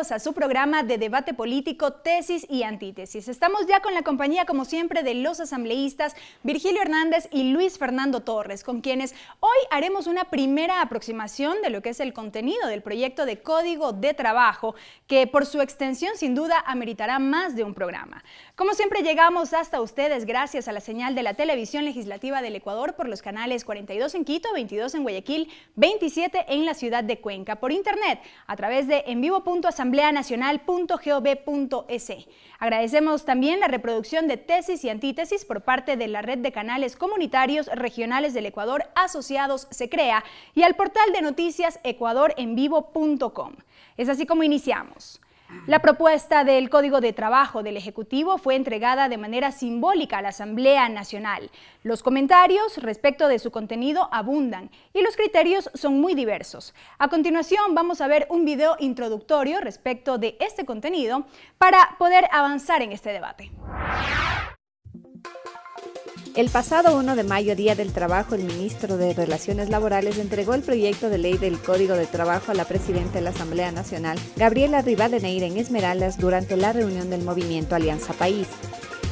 bienvenidos a su programa de debate político Tesis y Antítesis. Estamos ya con la compañía, como siempre, de los asambleístas Virgilio Hernández y Luis Fernando Torres, con quienes hoy haremos una primera aproximación de lo que es el contenido del proyecto de Código de Trabajo, que por su extensión sin duda ameritará más de un programa. Como siempre, llegamos hasta ustedes gracias a la señal de la Televisión Legislativa del Ecuador por los canales 42 en Quito, 22 en Guayaquil, 27 en la ciudad de Cuenca, por internet a través de envivo.asambleanacional.gov.es. Agradecemos también la reproducción de Tesis y Antítesis por parte de la red de canales comunitarios regionales del Ecuador asociados SECREA y al portal de noticias ecuadorenvivo.com. Es así como iniciamos. La propuesta del Código de Trabajo del Ejecutivo fue entregada de manera simbólica a la Asamblea Nacional. Los comentarios respecto de su contenido abundan y los criterios son muy diversos. A continuación vamos a ver un video introductorio respecto de este contenido para poder avanzar en este debate. El pasado 1 de mayo, Día del Trabajo, el ministro de Relaciones Laborales entregó el proyecto de ley del Código de Trabajo a la presidenta de la Asamblea Nacional, Gabriela Rivadeneira, en Esmeraldas, durante la reunión del movimiento Alianza País.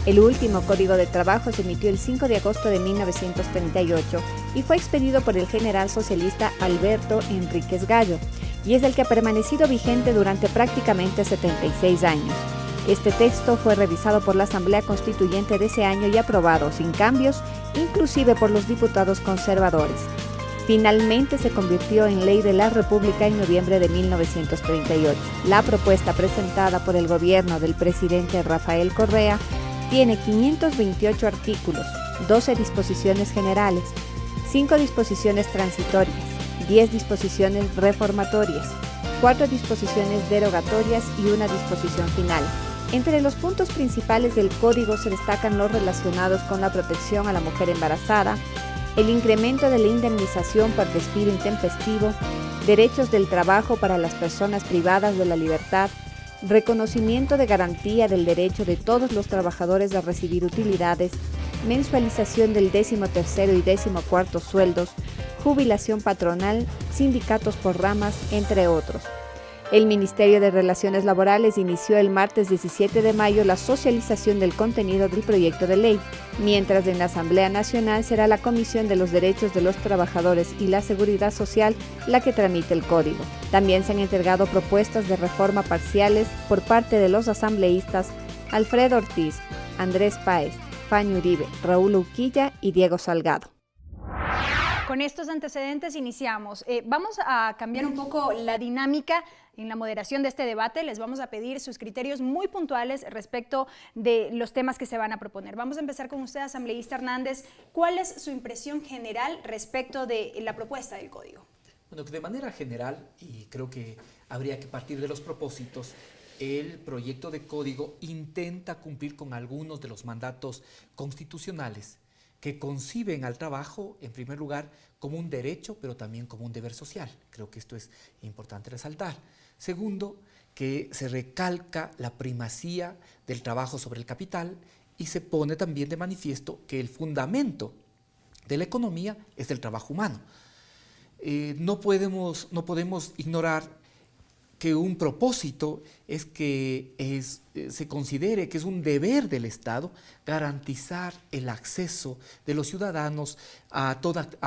El último Código de Trabajo se emitió el 5 de agosto de 1938 y fue expedido por el general socialista Alberto Enríquez Gallo, y es el que ha permanecido vigente durante prácticamente 76 años. Este texto fue revisado por la Asamblea Constituyente de ese año y aprobado sin cambios, inclusive por los diputados conservadores. Finalmente se convirtió en ley de la República en noviembre de 1938. La propuesta presentada por el gobierno del presidente Rafael Correa tiene 528 artículos, 12 disposiciones generales, 5 disposiciones transitorias, 10 disposiciones reformatorias, 4 disposiciones derogatorias y una disposición final. Entre los puntos principales del Código se destacan los relacionados con la protección a la mujer embarazada, el incremento de la indemnización por despido intempestivo, derechos del trabajo para las personas privadas de la libertad, reconocimiento de garantía del derecho de todos los trabajadores a recibir utilidades, mensualización del 13º y 14º sueldos, jubilación patronal, sindicatos por ramas, entre otros. El Ministerio de Relaciones Laborales inició el martes 17 de mayo la socialización del contenido del proyecto de ley, mientras en la Asamblea Nacional será la Comisión de los Derechos de los Trabajadores y la Seguridad Social la que tramite el código. También se han entregado propuestas de reforma parciales por parte de los asambleístas Alfredo Ortiz, Andrés Páez, Fanny Uribe, Raúl Uquilla y Diego Salgado. Con estos antecedentes iniciamos. Vamos a cambiar un poco la dinámica en la moderación de este debate. Les vamos a pedir sus criterios muy puntuales respecto de los temas que se van a proponer. Vamos a empezar con usted, asambleísta Hernández. ¿Cuál es su impresión general respecto de la propuesta del código? Bueno, de manera general, y creo que habría que partir de los propósitos, el proyecto de código intenta cumplir con algunos de los mandatos constitucionales que conciben al trabajo, en primer lugar, como un derecho, pero también como un deber social. Creo que esto es importante resaltar. Segundo, que se recalca la primacía del trabajo sobre el capital y se pone también de manifiesto que el fundamento de la economía es el trabajo humano. No podemos ignorar que un propósito es que se considere que es un deber del Estado garantizar el acceso de los ciudadanos a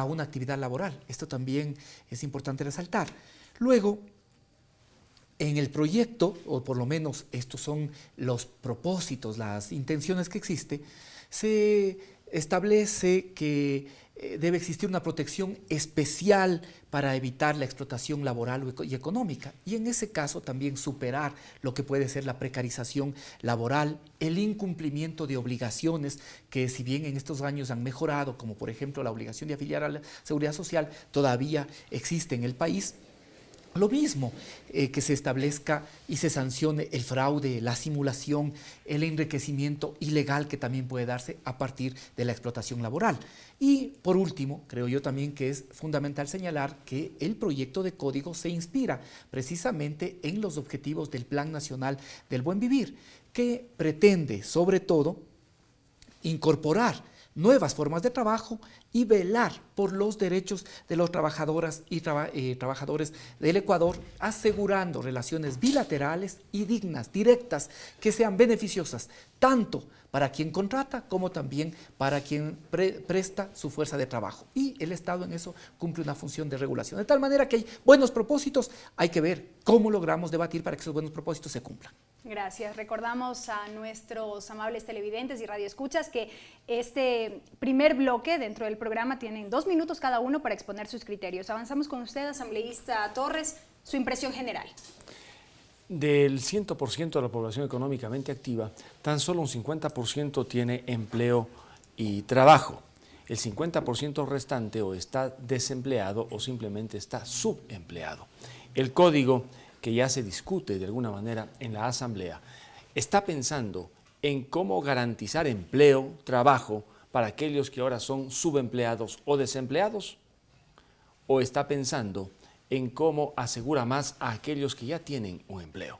una actividad laboral. Esto también es importante resaltar. Luego, en el proyecto, o por lo menos estos son los propósitos, las intenciones que existe, se establece que debe existir una protección especial para evitar la explotación laboral y económica, y en ese caso también superar lo que puede ser la precarización laboral, el incumplimiento de obligaciones que, si bien en estos años han mejorado, como por ejemplo la obligación de afiliar a la Seguridad Social, todavía existe en el país. Lo mismo que se establezca y se sancione el fraude, la simulación, el enriquecimiento ilegal que también puede darse a partir de la explotación laboral. Y por último, creo yo también que es fundamental señalar que el proyecto de código se inspira precisamente en los objetivos del Plan Nacional del Buen Vivir, que pretende sobre todo incorporar nuevas formas de trabajo y velar por los derechos de los trabajadoras y trabajadores del Ecuador, asegurando relaciones bilaterales y dignas, directas, que sean beneficiosas tanto para quien contrata como también para quien presta su fuerza de trabajo. Y el Estado en eso cumple una función de regulación. De tal manera que hay buenos propósitos, hay que ver cómo logramos debatir para que esos buenos propósitos se cumplan. Gracias. Recordamos a nuestros amables televidentes y radioescuchas que este primer bloque dentro del programa tienen 2 minutos cada uno para exponer sus criterios. Avanzamos con usted, asambleísta Torres, su impresión general. Del 100% de la población económicamente activa, tan solo un 50% tiene empleo y trabajo. El 50% restante o está desempleado o simplemente está subempleado. El código que ya se discute de alguna manera en la Asamblea está pensando en cómo garantizar empleo, trabajo para aquellos que ahora son subempleados o desempleados, o está pensando en cómo asegura más a aquellos que ya tienen un empleo.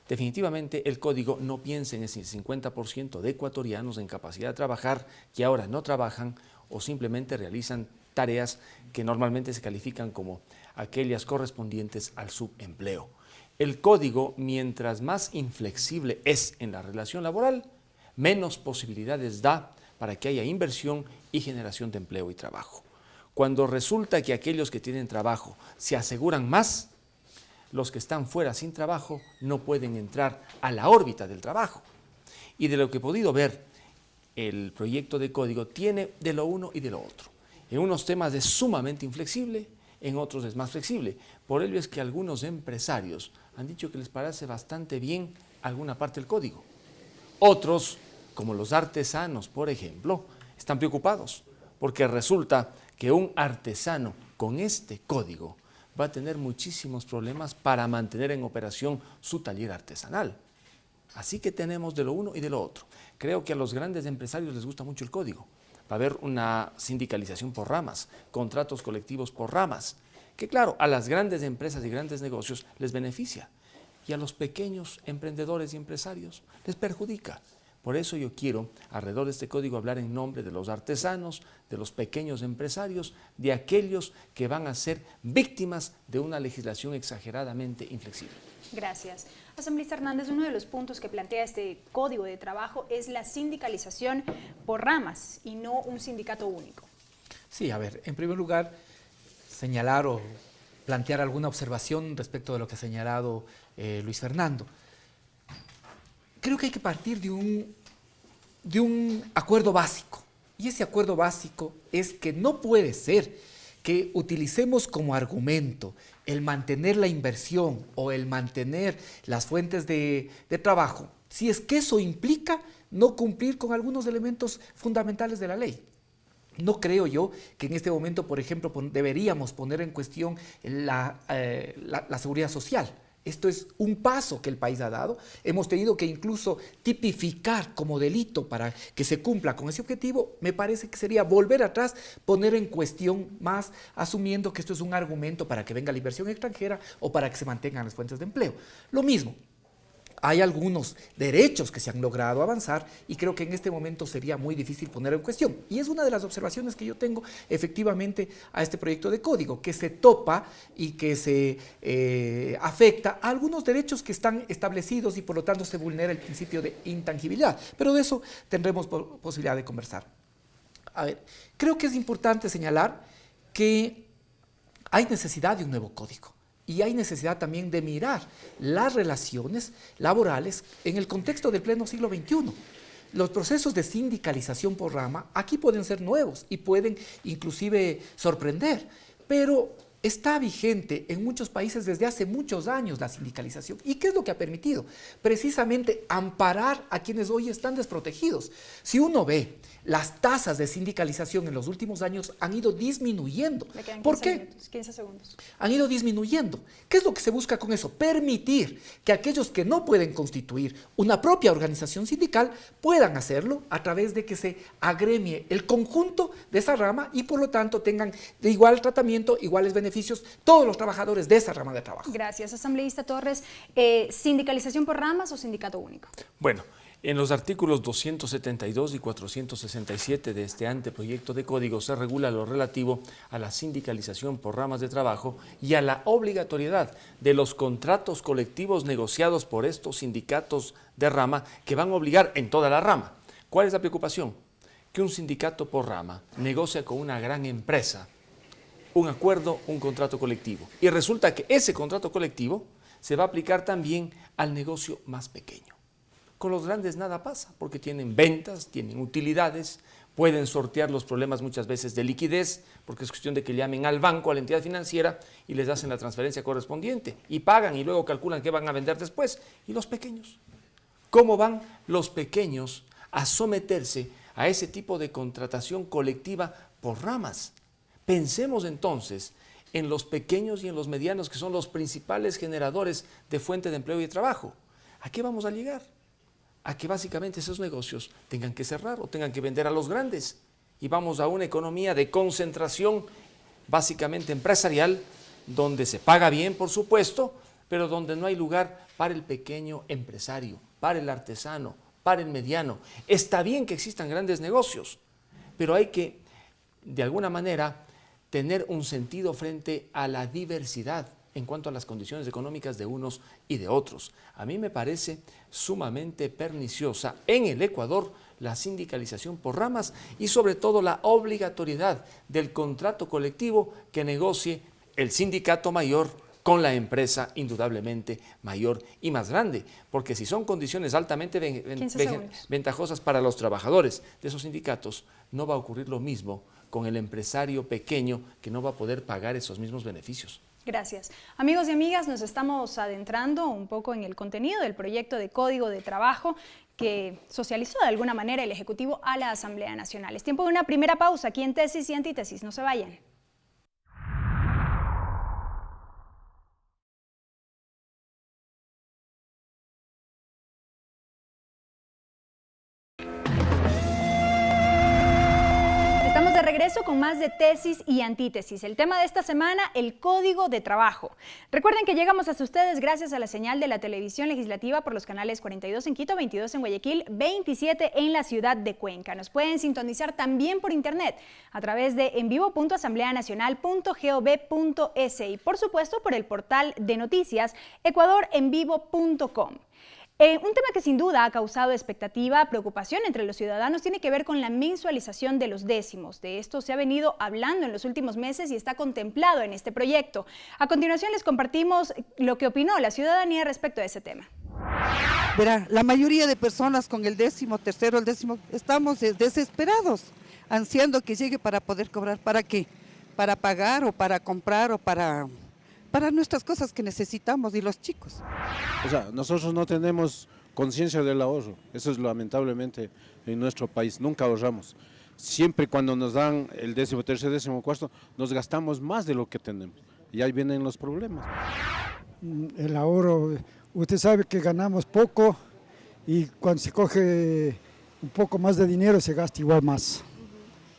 Definitivamente el código no piensa en ese 50% de ecuatorianos en capacidad de trabajar que ahora no trabajan o simplemente realizan tareas que normalmente se califican como aquellas correspondientes al subempleo. El código, mientras más inflexible es en la relación laboral, menos posibilidades da para que haya inversión y generación de empleo y trabajo. Cuando resulta que aquellos que tienen trabajo se aseguran más, los que están fuera sin trabajo no pueden entrar a la órbita del trabajo. Y de lo que he podido ver, el proyecto de código tiene de lo uno y de lo otro. En unos temas es sumamente inflexible, en otros es más flexible. Por ello es que algunos empresarios han dicho que les parece bastante bien alguna parte del código. Otros, como los artesanos, por ejemplo, están preocupados porque resulta que un artesano con este código va a tener muchísimos problemas para mantener en operación su taller artesanal. Así que tenemos de lo uno y de lo otro. Creo que a los grandes empresarios les gusta mucho el código. Va a haber una sindicalización por ramas, contratos colectivos por ramas, que claro, a las grandes empresas y grandes negocios les beneficia y a los pequeños emprendedores y empresarios les perjudica. Por eso yo quiero, alrededor de este código, hablar en nombre de los artesanos, de los pequeños empresarios, de aquellos que van a ser víctimas de una legislación exageradamente inflexible. Gracias. Asambleísta Hernández, uno de los puntos que plantea este Código de Trabajo es la sindicalización por ramas y no un sindicato único. Sí, a ver, en primer lugar, señalar o plantear alguna observación respecto de lo que ha señalado Luis Fernando. Creo que hay que partir de un acuerdo básico, y ese acuerdo básico es que no puede ser que utilicemos como argumento el mantener la inversión o el mantener las fuentes de trabajo, si es que eso implica no cumplir con algunos elementos fundamentales de la ley. No creo yo que en este momento, por ejemplo, deberíamos poner en cuestión la seguridad social. Esto es un paso que el país ha dado. Hemos tenido que incluso tipificar como delito para que se cumpla con ese objetivo. Me parece que sería volver atrás, poner en cuestión más, asumiendo que esto es un argumento para que venga la inversión extranjera o para que se mantengan las fuentes de empleo. Lo mismo. Hay algunos derechos que se han logrado avanzar y creo que en este momento sería muy difícil poner en cuestión. Y es una de las observaciones que yo tengo efectivamente a este proyecto de código, que se topa y que se afecta a algunos derechos que están establecidos y por lo tanto se vulnera el principio de intangibilidad. Pero de eso tendremos posibilidad de conversar. A ver, creo que es importante señalar que hay necesidad de un nuevo código. Y hay necesidad también de mirar las relaciones laborales en el contexto del pleno siglo XXI. Los procesos de sindicalización por rama aquí pueden ser nuevos y pueden inclusive sorprender, pero está vigente en muchos países desde hace muchos años la sindicalización. ¿Y qué es lo que ha permitido? Precisamente amparar a quienes hoy están desprotegidos. Si uno ve, las tasas de sindicalización en los últimos años han ido disminuyendo. ¿Por qué? Minutos, 15 segundos. Han ido disminuyendo. ¿Qué es lo que se busca con eso? Permitir que aquellos que no pueden constituir una propia organización sindical puedan hacerlo a través de que se agremie el conjunto de esa rama y por lo tanto tengan de igual tratamiento, iguales beneficios todos los trabajadores de esa rama de trabajo. Gracias, asambleísta Torres. ¿Sindicalización por ramas o sindicato único? Bueno, En los artículos 272 y 467 de este anteproyecto de código se regula lo relativo a la sindicalización por ramas de trabajo y a la obligatoriedad de los contratos colectivos negociados por estos sindicatos de rama que van a obligar en toda la rama. ¿Cuál es la preocupación? Que un sindicato por rama negocia con una gran empresa un acuerdo, un contrato colectivo. Y resulta que ese contrato colectivo se va a aplicar también al negocio más pequeño. Con los grandes nada pasa, porque tienen ventas, tienen utilidades, pueden sortear los problemas muchas veces de liquidez, porque es cuestión de que llamen al banco, a la entidad financiera, y les hacen la transferencia correspondiente, y pagan, y luego calculan qué van a vender después. ¿Y los pequeños? ¿Cómo van los pequeños a someterse a ese tipo de contratación colectiva por ramas? Pensemos entonces en los pequeños y en los medianos, que son los principales generadores de fuente de empleo y de trabajo. ¿A qué vamos a llegar? A que básicamente esos negocios tengan que cerrar o tengan que vender a los grandes. Y vamos a una economía de concentración básicamente empresarial, donde se paga bien, por supuesto, pero donde no hay lugar para el pequeño empresario, para el artesano, para el mediano. Está bien que existan grandes negocios, pero hay que, de alguna manera, tener un sentido frente a la diversidad en cuanto a las condiciones económicas de unos y de otros. A mí me parece sumamente perniciosa en el Ecuador la sindicalización por ramas y sobre todo la obligatoriedad del contrato colectivo que negocie el sindicato mayor con la empresa indudablemente mayor y más grande, porque si son condiciones altamente ventajosas para los trabajadores de esos sindicatos, no va a ocurrir lo mismo con el empresario pequeño que no va a poder pagar esos mismos beneficios. Gracias. Amigos y amigas, nos estamos adentrando un poco en el contenido del proyecto de Código de Trabajo que socializó de alguna manera el Ejecutivo a la Asamblea Nacional. Es tiempo de una primera pausa aquí en Tesis y Antítesis. No se vayan. Regreso con más de Tesis y Antítesis. El tema de esta semana, el Código de Trabajo. Recuerden que llegamos hasta ustedes gracias a la señal de la televisión legislativa por los canales 42 en Quito, 22 en Guayaquil, 27 en la ciudad de Cuenca. Nos pueden sintonizar también por internet a través de envivo.asambleanacional.gov.es y por supuesto por el portal de noticias ecuadorenvivo.com. Un tema que sin duda ha causado expectativa, preocupación entre los ciudadanos tiene que ver con la mensualización de los décimos. De esto se ha venido hablando en los últimos meses y está contemplado en este proyecto. A continuación les compartimos lo que opinó la ciudadanía respecto a ese tema. Verá, la mayoría de personas con el 13º, el 10º, estamos desesperados, ansiando que llegue para poder cobrar. ¿Para qué? Para pagar o para comprar o para nuestras cosas que necesitamos y los chicos. O sea, nosotros no tenemos conciencia del ahorro, eso es lamentablemente en nuestro país, nunca ahorramos. Siempre cuando nos dan el 13º, 14º, nos gastamos más de lo que tenemos y ahí vienen los problemas. El ahorro, usted sabe que ganamos poco y cuando se coge un poco más de dinero se gasta igual más.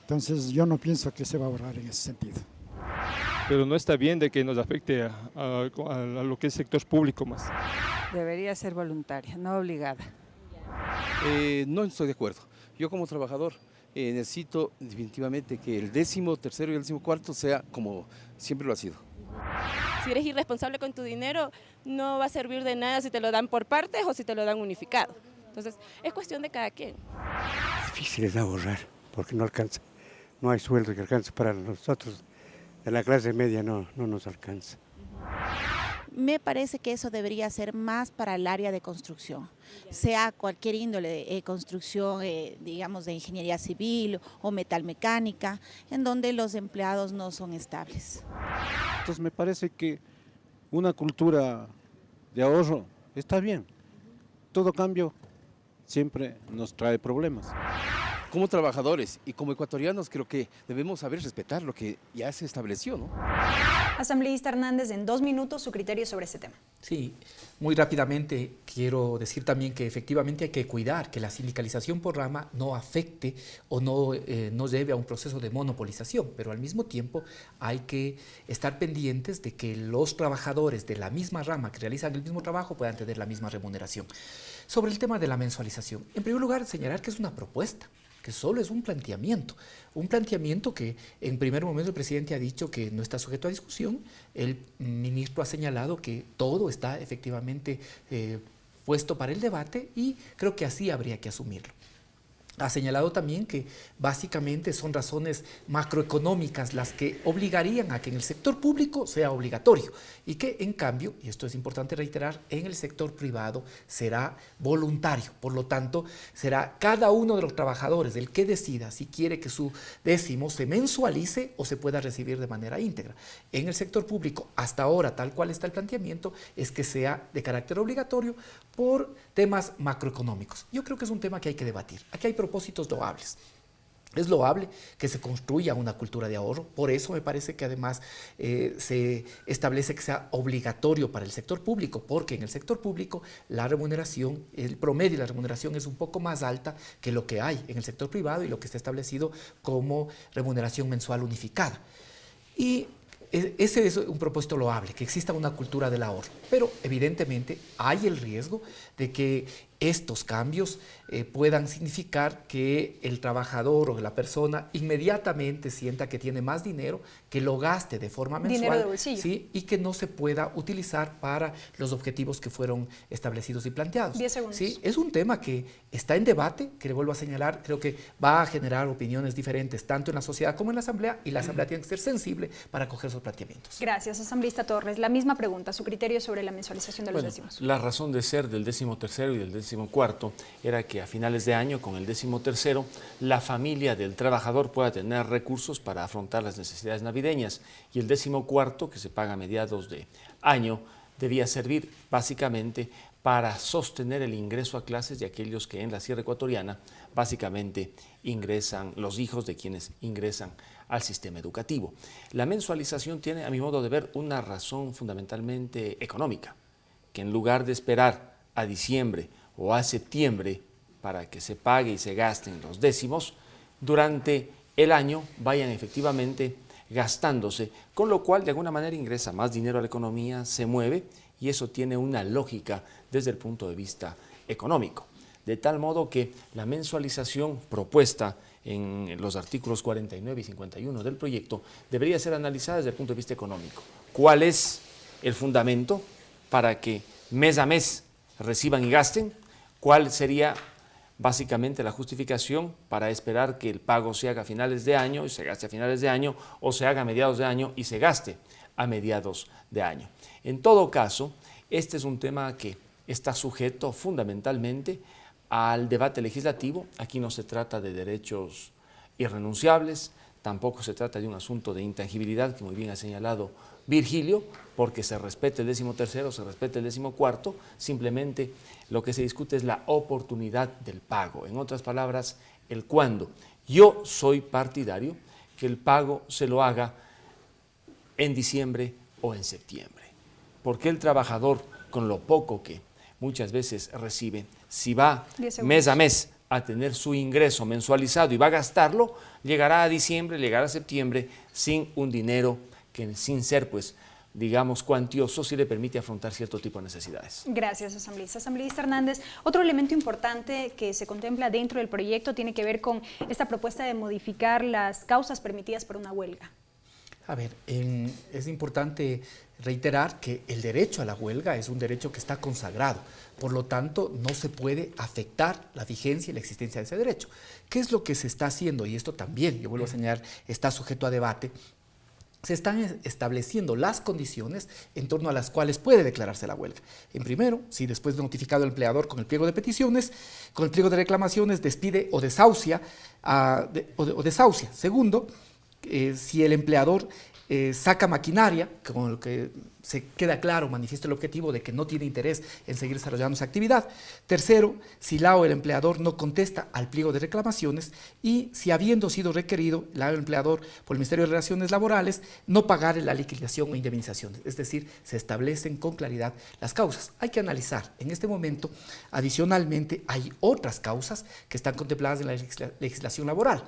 Entonces yo no pienso que se va a ahorrar en ese sentido. Pero no está bien de que nos afecte a lo que es sector público más. Debería ser voluntaria, no obligada. No estoy de acuerdo. Yo como trabajador necesito definitivamente que el 13º y el 14º sea como siempre lo ha sido. Si eres irresponsable con tu dinero, no va a servir de nada si te lo dan por partes o si te lo dan unificado. Entonces, es cuestión de cada quien. Es difícil de ahorrar porque no alcanza. No hay sueldo que alcance para nosotros. De la clase media no nos alcanza. Me parece que eso debería ser más para el área de construcción, sea cualquier índole de construcción, digamos de ingeniería civil o metalmecánica, en donde los empleados no son estables. Entonces me parece que una cultura de ahorro está bien. Todo cambio siempre nos trae problemas. como trabajadores y como ecuatorianos creo que debemos saber respetar lo que ya se estableció, ¿no? Asambleísta Hernández, en 2 minutos su criterio sobre este tema. Sí, muy rápidamente quiero decir también que efectivamente hay que cuidar que la sindicalización por rama no afecte o no lleve a un proceso de monopolización, pero al mismo tiempo hay que estar pendientes de que los trabajadores de la misma rama que realizan el mismo trabajo puedan tener la misma remuneración. Sobre el tema de la mensualización, en primer lugar señalar que es una propuesta, que solo es un planteamiento que en primer momento el presidente ha dicho que no está sujeto a discusión, el ministro ha señalado que todo está efectivamente puesto para el debate y creo que así habría que asumirlo. Ha señalado también que básicamente son razones macroeconómicas las que obligarían a que en el sector público sea obligatorio y que en cambio, y esto es importante reiterar, en el sector privado será voluntario. Por lo tanto, será cada uno de los trabajadores el que decida si quiere que su décimo se mensualice o se pueda recibir de manera íntegra. En el sector público, hasta ahora, tal cual está el planteamiento, es que sea de carácter obligatorio por temas macroeconómicos. Yo creo que es un tema que hay que debatir. Aquí hay propósitos loables. Es loable que se construya una cultura de ahorro, por eso me parece que además se establece que sea obligatorio para el sector público, porque en el sector público la remuneración, el promedio de la remuneración es un poco más alta que lo que hay en el sector privado y lo que está establecido como remuneración mensual unificada. Y ese es un propósito loable, que exista una cultura del ahorro, pero evidentemente hay el riesgo de que estos cambios puedan significar que el trabajador o la persona inmediatamente sienta que tiene más dinero, que lo gaste de forma mensual, dinero de bolsillo, ¿sí? Y que no se pueda utilizar para los objetivos que fueron establecidos y planteados. 10 segundos. ¿Sí? Es un tema que está en debate, que le vuelvo a señalar, creo que va a generar opiniones diferentes tanto en la sociedad como en la Asamblea, y la Asamblea tiene que ser sensible para acoger esos planteamientos. Gracias, asambleísta Torres. La misma pregunta, su criterio sobre la mensualización de los décimos. La razón de ser del 13º y del 14º era que a finales de año, con el 13º, la familia del trabajador pueda tener recursos para afrontar las necesidades navideñas, y el 14º, que se paga a mediados de año, debía servir básicamente para sostener el ingreso a clases de aquellos que en la Sierra Ecuatoriana básicamente ingresan, los hijos de quienes ingresan al sistema educativo. La mensualización tiene, a mi modo de ver, una razón fundamentalmente económica, que en lugar de esperar a diciembre o a septiembre para que se pague y se gasten los décimos, durante el año vayan efectivamente gastándose, con lo cual de alguna manera ingresa más dinero a la economía, se mueve, y eso tiene una lógica desde el punto de vista económico. De tal modo que la mensualización propuesta en los artículos 49 y 51 del proyecto debería ser analizada desde el punto de vista económico. ¿Cuál es el fundamento para que mes a mes reciban y gasten? ¿Cuál sería básicamente la justificación para esperar que el pago se haga a finales de año y se gaste a finales de año, o se haga a mediados de año y se gaste a mediados de año? En todo caso, este es un tema que está sujeto fundamentalmente al debate legislativo. Aquí no se trata de derechos irrenunciables, tampoco se trata de un asunto de intangibilidad, que muy bien ha señalado Virgilio, porque se respete el 13º, se respete el 14º, simplemente lo que se discute es la oportunidad del pago. En otras palabras, el cuándo. Yo soy partidario que el pago se lo haga en diciembre o en septiembre, porque el trabajador, con lo poco que muchas veces recibe, si va mes a mes a tener su ingreso mensualizado y va a gastarlo, llegará a diciembre, llegará a septiembre sin un dinero que, sin ser pues digamos cuantioso, sí le permite afrontar cierto tipo de necesidades. Gracias, asambleísta. Asambleísta Hernández, otro elemento importante que se contempla dentro del proyecto tiene que ver con esta propuesta de modificar las causas permitidas por una huelga. A ver, es importante reiterar que el derecho a la huelga es un derecho que está consagrado, por lo tanto no se puede afectar la vigencia y la existencia de ese derecho. ¿Qué es lo que se está haciendo? Y esto también, yo vuelvo a señalar, está sujeto a debate. Se están estableciendo las condiciones en torno a las cuales puede declararse la huelga. En primero, si después de notificado el empleador con el pliego de peticiones, con el pliego de reclamaciones despide o desahucia. Segundo, si el empleador saca maquinaria, con lo que se queda claro, manifiesta el objetivo de que no tiene interés en seguir desarrollando esa actividad. Tercero, si la o el empleador no contesta al pliego de reclamaciones y si habiendo sido requerido la o el empleador por el Ministerio de Relaciones Laborales, no pagar la liquidación o indemnización. Es decir, se establecen con claridad las causas. Hay que analizar en este momento, adicionalmente, hay otras causas que están contempladas en la legislación laboral,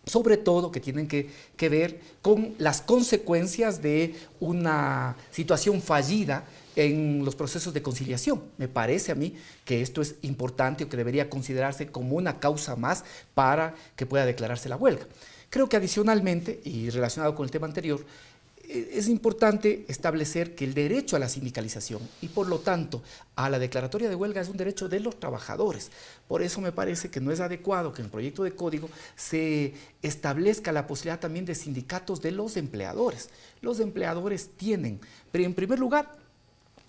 sobre todo que tienen que ver con las consecuencias de una situación fallida en los procesos de conciliación. Me parece a mí que esto es importante o que debería considerarse como una causa más para que pueda declararse la huelga. Creo que adicionalmente, y relacionado con el tema anterior, es importante establecer que el derecho a la sindicalización y por lo tanto a la declaratoria de huelga es un derecho de los trabajadores. Por eso me parece que no es adecuado que en el proyecto de código se establezca la posibilidad también de sindicatos de los empleadores. Los empleadores tienen, pero en primer lugar,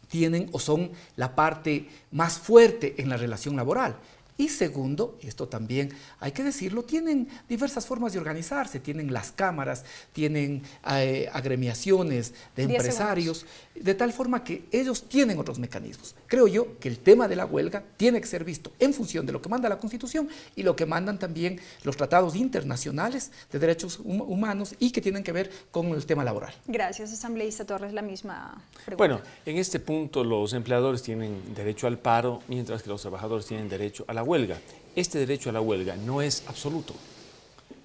tienen o son la parte más fuerte en la relación laboral. Y segundo, esto también hay que decirlo, tienen diversas formas de organizarse, tienen las cámaras, tienen agremiaciones de empresarios, de tal forma que ellos tienen otros mecanismos. Creo yo que el tema de la huelga tiene que ser visto en función de lo que manda la Constitución y lo que mandan también los tratados internacionales de derechos humanos y que tienen que ver con el tema laboral. Gracias, asambleísta Torres, la misma pregunta. Bueno, en este punto los empleadores tienen derecho al paro, mientras que los trabajadores tienen derecho a la huelga. Este derecho a la huelga no es absoluto.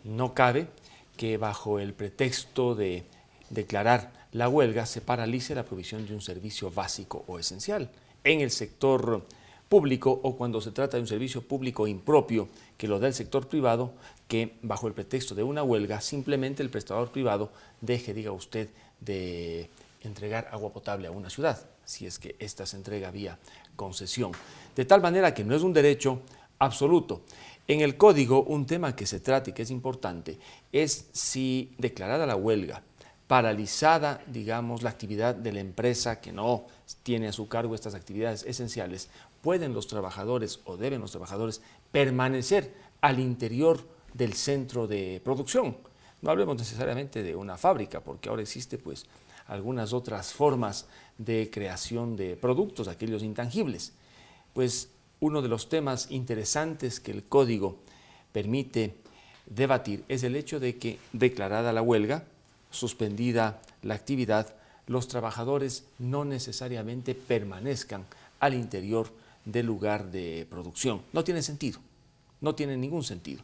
No cabe que bajo el pretexto de declarar la huelga se paralice la provisión de un servicio básico o esencial en el sector público o cuando se trata de un servicio público impropio que lo da el sector privado, que bajo el pretexto de una huelga simplemente el prestador privado deje, diga usted, de entregar agua potable a una ciudad, si es que ésta se entrega vía concesión. De tal manera que no es un derecho absoluto. En el código, un tema que se trata y que es importante es si declarada la huelga, paralizada, digamos, la actividad de la empresa que no tiene a su cargo estas actividades esenciales, pueden los trabajadores o deben los trabajadores permanecer al interior del centro de producción. No hablemos necesariamente de una fábrica, porque ahora existe pues algunas otras formas de creación de productos, aquellos intangibles. Pues uno de los temas interesantes que el código permite debatir es el hecho de que, declarada la huelga, suspendida la actividad, los trabajadores no necesariamente permanezcan al interior del lugar de producción. No tiene sentido, no tiene ningún sentido.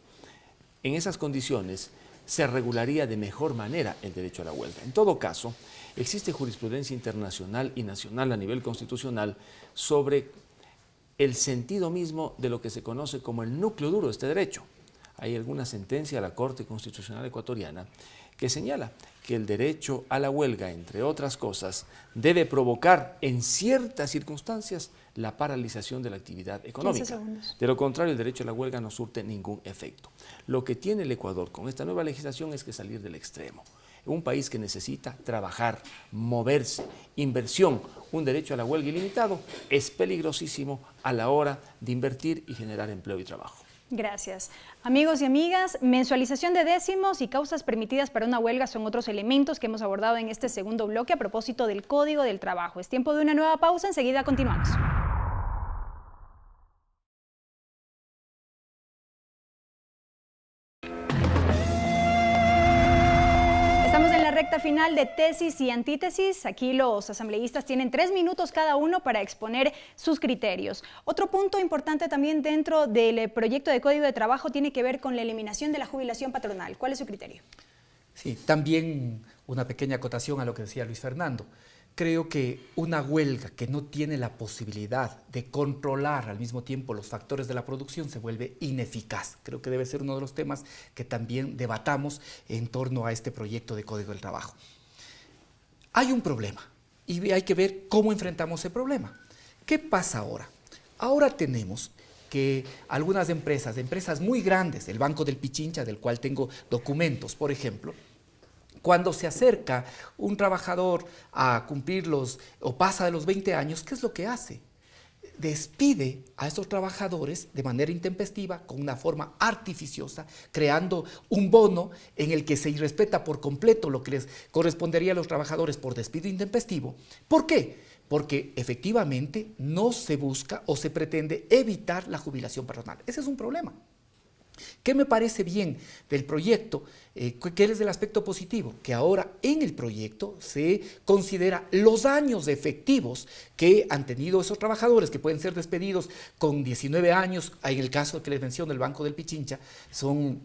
En esas condiciones se regularía de mejor manera el derecho a la huelga. En todo caso, existe jurisprudencia internacional y nacional a nivel constitucional sobre el sentido mismo de lo que se conoce como el núcleo duro de este derecho. Hay alguna sentencia de la Corte Constitucional Ecuatoriana que señala que el derecho a la huelga, entre otras cosas, debe provocar en ciertas circunstancias la paralización de la actividad económica. De lo contrario, el derecho a la huelga no surte ningún efecto. Lo que tiene el Ecuador con esta nueva legislación es que salir del extremo. Un país que necesita trabajar, moverse, inversión, un derecho a la huelga ilimitado, es peligrosísimo a la hora de invertir y generar empleo y trabajo. Gracias. Amigos y amigas, mensualización de décimos y causas permitidas para una huelga son otros elementos que hemos abordado en este segundo bloque a propósito del Código del Trabajo. Es tiempo de una nueva pausa, enseguida continuamos. Recta final de tesis y antítesis. Aquí los asambleístas tienen 3 minutos cada uno para exponer sus criterios. Otro punto importante también dentro del proyecto de Código de Trabajo tiene que ver con la eliminación de la jubilación patronal. ¿Cuál es su criterio? Sí, también una pequeña acotación a lo que decía Luis Fernando. Creo que una huelga que no tiene la posibilidad de controlar al mismo tiempo los factores de la producción se vuelve ineficaz. Creo que debe ser uno de los temas que también debatamos en torno a este proyecto de Código del Trabajo. Hay un problema y hay que ver cómo enfrentamos ese problema. ¿Qué pasa ahora? Ahora tenemos que algunas empresas muy grandes, el Banco del Pichincha, del cual tengo documentos, por ejemplo, cuando se acerca un trabajador a cumplir o pasa de los 20 años, ¿qué es lo que hace? despide a estos trabajadores de manera intempestiva, con una forma artificiosa, creando un bono en el que se irrespeta por completo lo que les correspondería a los trabajadores por despido intempestivo. ¿Por qué? Porque efectivamente no se busca o se pretende evitar la jubilación patronal. Ese es un problema. ¿Qué me parece bien del proyecto? ¿Qué es el aspecto positivo? Que ahora en el proyecto se considera los años efectivos que han tenido esos trabajadores, que pueden ser despedidos con 19 años, en el caso que les menciono del Banco del Pichincha, son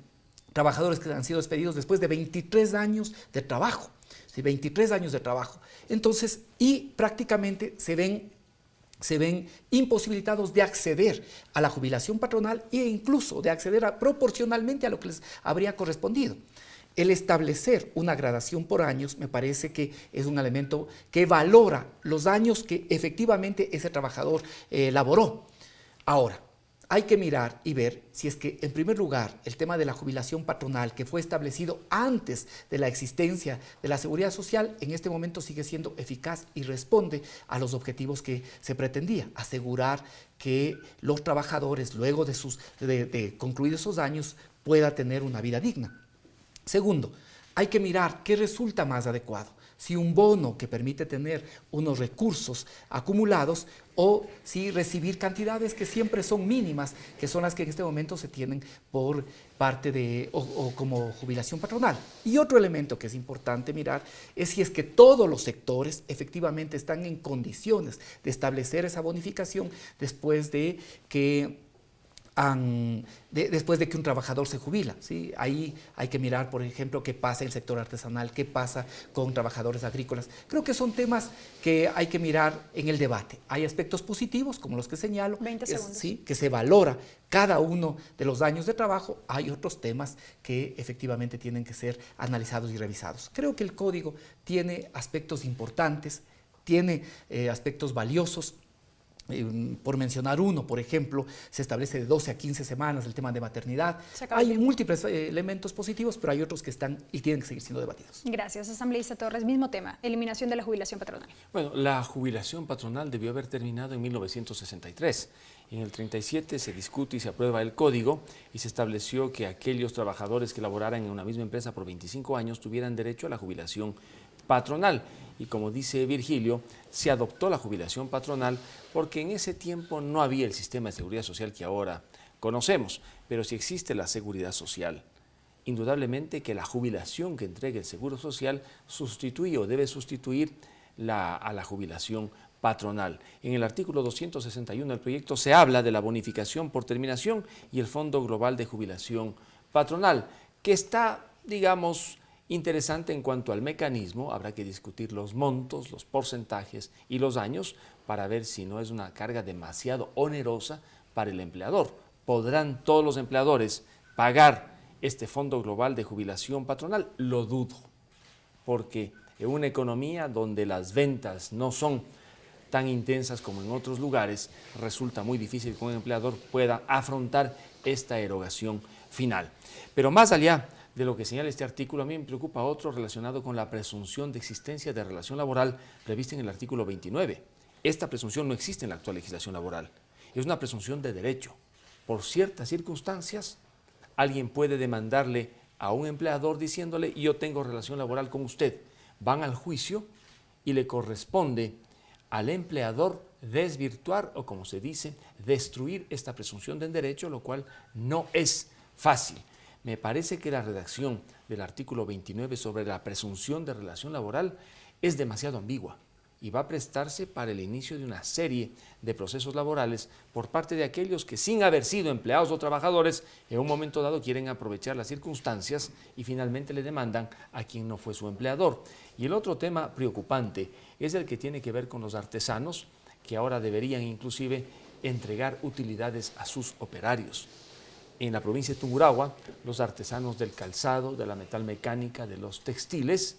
trabajadores que han sido despedidos después de 23 años de trabajo, ¿sí? 23 años de trabajo. Entonces, y prácticamente se ven imposibilitados de acceder a la jubilación patronal e incluso de acceder proporcionalmente a lo que les habría correspondido. El establecer una gradación por años me parece que es un elemento que valora los años que efectivamente ese trabajador laboró. Ahora, hay que mirar y ver si es que, en primer lugar, el tema de la jubilación patronal, que fue establecido antes de la existencia de la seguridad social, en este momento sigue siendo eficaz y responde a los objetivos que se pretendía, asegurar que los trabajadores, luego de concluir esos años, puedan tener una vida digna. Segundo, hay que mirar qué resulta más adecuado. Si un bono que permite tener unos recursos acumulados o si recibir cantidades que siempre son mínimas, que son las que en este momento se tienen por parte de o como jubilación patronal. Y otro elemento que es importante mirar es si es que todos los sectores efectivamente están en condiciones de establecer esa bonificación después de que un trabajador se jubila, ¿sí? Ahí hay que mirar, por ejemplo, qué pasa en el sector artesanal, qué pasa con trabajadores agrícolas. Creo que son temas que hay que mirar en el debate. Hay aspectos positivos, como los que señalo, 20 segundos. ¿sí? Que se valora cada uno de los años de trabajo. Hay otros temas que efectivamente tienen que ser analizados y revisados. Creo que el código tiene aspectos importantes, tiene aspectos valiosos. Por mencionar uno, por ejemplo, se establece de 12 a 15 semanas el tema de maternidad. Hay múltiples elementos positivos, pero hay otros que están y tienen que seguir siendo debatidos. Gracias, asambleísta Torres. Mismo tema, eliminación de la jubilación patronal. Bueno, la jubilación patronal debió haber terminado en 1963. En el 37 se discute y se aprueba el código y se estableció que aquellos trabajadores que laboraran en una misma empresa por 25 años tuvieran derecho a la jubilación patronal. Y como dice Virgilio, se adoptó la jubilación patronal porque en ese tiempo no había el sistema de seguridad social que ahora conocemos, pero sí existe la seguridad social. Indudablemente que la jubilación que entregue el Seguro Social sustituye o debe sustituir a la jubilación patronal. En el artículo 261 del proyecto se habla de la bonificación por terminación y el Fondo Global de Jubilación Patronal, que está, digamos, interesante en cuanto al mecanismo. Habrá que discutir los montos, los porcentajes y los años para ver si no es una carga demasiado onerosa para el empleador. ¿Podrán todos los empleadores pagar este Fondo Global de Jubilación Patronal? Lo dudo, porque en una economía donde las ventas no son tan intensas como en otros lugares, resulta muy difícil que un empleador pueda afrontar esta erogación final. Pero más allá de lo que señala este artículo, a mí me preocupa otro relacionado con la presunción de existencia de relación laboral prevista en el artículo 29. Esta presunción no existe en la actual legislación laboral. Es una presunción de derecho. Por ciertas circunstancias, alguien puede demandarle a un empleador diciéndole: yo tengo relación laboral con usted. Van al juicio y le corresponde al empleador desvirtuar o, como se dice, destruir esta presunción del derecho, lo cual no es fácil. Me parece que la redacción del artículo 29 sobre la presunción de relación laboral es demasiado ambigua y va a prestarse para el inicio de una serie de procesos laborales por parte de aquellos que, sin haber sido empleados o trabajadores, en un momento dado quieren aprovechar las circunstancias y finalmente le demandan a quien no fue su empleador. Y el otro tema preocupante es el que tiene que ver con los artesanos, que ahora deberían inclusive entregar utilidades a sus operarios. En la provincia de Tungurahua, los artesanos del calzado, de la metalmecánica, de los textiles,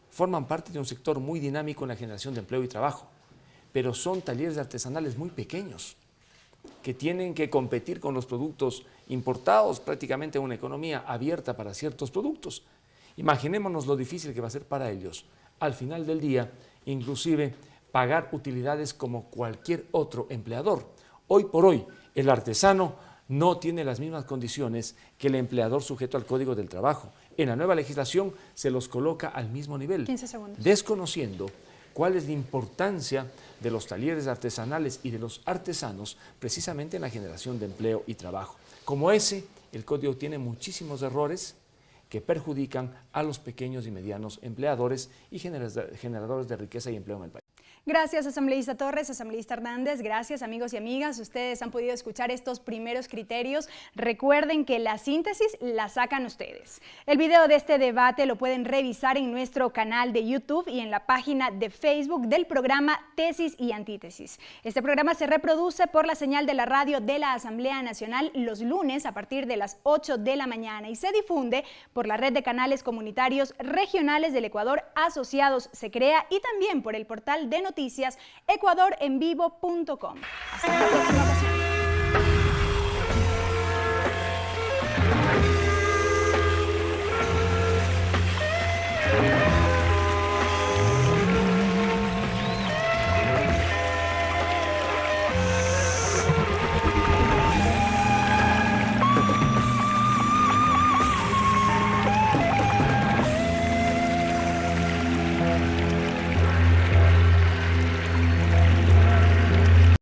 forman parte de un sector muy dinámico en la generación de empleo y trabajo, pero son talleres artesanales muy pequeños, que tienen que competir con los productos importados, prácticamente una economía abierta para ciertos productos. Imaginémonos lo difícil que va a ser para ellos, al final del día, inclusive pagar utilidades como cualquier otro empleador. Hoy por hoy, el artesano no tiene las mismas condiciones que el empleador sujeto al Código del Trabajo. En la nueva legislación se los coloca al mismo nivel, 15 segundos. desconociendo cuál es la importancia de los talleres artesanales y de los artesanos precisamente en la generación de empleo y trabajo. Como ese, el Código tiene muchísimos errores que perjudican a los pequeños y medianos empleadores y generadores de riqueza y empleo en el país. Gracias, asambleísta Torres, asambleísta Hernández. Gracias, amigos y amigas. Ustedes han podido escuchar estos primeros criterios. Recuerden que la síntesis la sacan ustedes. El video de este debate lo pueden revisar en nuestro canal de YouTube y en la página de Facebook del programa Tesis y Antítesis. Este programa se reproduce por la señal de la radio de la Asamblea Nacional los lunes a partir de las 8 de la mañana y se difunde por la red de canales comunitarios regionales del Ecuador asociados Se Crea y también por el portal de noticias ecuadorenvivo.com. Hasta la próxima ocasión.